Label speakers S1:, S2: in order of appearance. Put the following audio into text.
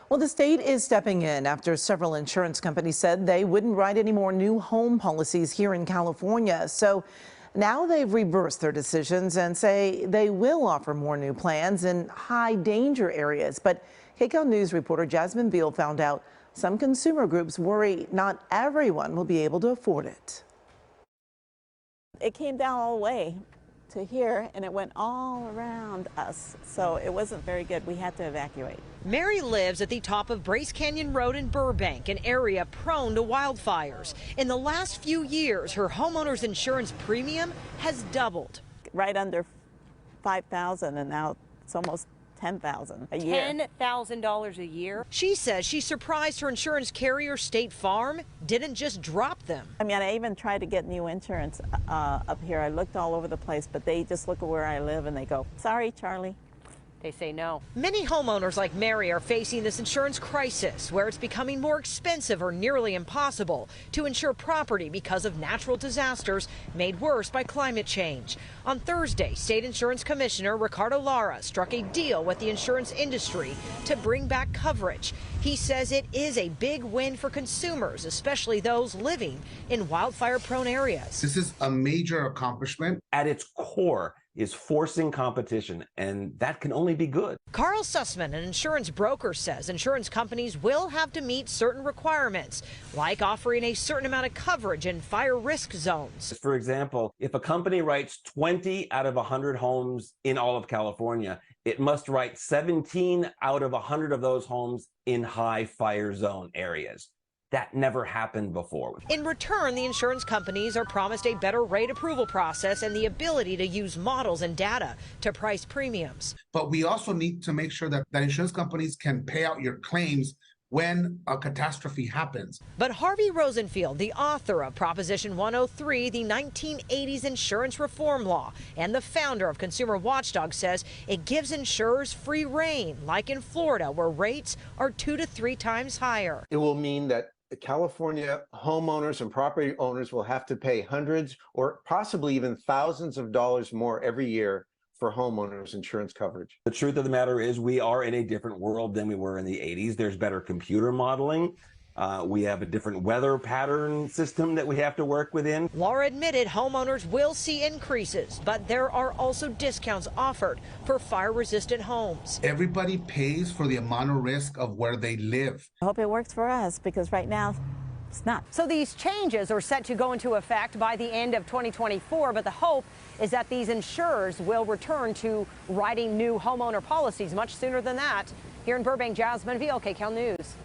S1: Well, the state is stepping in after several insurance companies said they wouldn't write any more new home policies here in California. So now they've reversed their decisions and say they will offer more new plans in high danger areas. But KCAL News reporter Jasmine Viel found out some consumer groups worry not everyone will be able to afford it.
S2: It came down all the way to here and it went all around us, so it wasn't very good. We had to evacuate.
S3: Mary lives at the top of Bryce Canyon Road in Burbank, an area prone to wildfires. In the last few years, her homeowner's insurance premium has doubled.
S2: Right under $5,000 and now it's almost $10,000 a year.
S3: $10,000 a year? She says she's surprised her insurance carrier, State Farm, didn't just drop them.
S2: I mean, I even tried to get new insurance up here. I looked all over the place, but they just look at where I live and they go, sorry, Charlie.
S3: They say no. Many homeowners like Mary are facing this insurance crisis where it's becoming more expensive or nearly impossible to insure property because of natural disasters made worse by climate change. On Thursday, State Insurance Commissioner Ricardo Lara struck a deal with the insurance industry to bring back coverage. He says it is a big win for consumers, especially those living in wildfire-prone areas.
S4: This is a major accomplishment.
S5: At its core is forcing competition, and that can only be good.
S3: Carl Sussman, an insurance broker, says insurance companies will have to meet certain requirements, like offering a certain amount of coverage in fire risk zones.
S5: For example, if a company writes 20 out of 100 homes in all of California, it must write 17 out of 100 of those homes in high fire zone areas. That never happened before.
S3: In return, the insurance companies are promised a better rate approval process and the ability to use models and data to price premiums.
S4: But we also need to make sure that insurance companies can pay out your claims when a catastrophe happens.
S3: But Harvey Rosenfield, the author of Proposition 103, the 1980s insurance reform law, and the founder of Consumer Watchdog, says it gives insurers free rein, like in Florida, where rates are 2 to 3 times higher.
S6: It will mean that California homeowners and property owners will have to pay hundreds or possibly even thousands of dollars more every year for homeowners insurance coverage.
S5: The truth of the matter is we are in a different world than we were in the 80s. There's better computer modeling. We have a different weather pattern system that we have to work within.
S3: Laura admitted homeowners will see increases, but there are also discounts offered for fire-resistant homes.
S4: Everybody pays for the amount of risk of where they live.
S2: I hope it works for us because right now it's not.
S3: So these changes are set to go into effect by the end of 2024, but the hope is that these insurers will return to writing new homeowner policies much sooner than that. Here in Burbank, Jasmine Viel, KCAL News.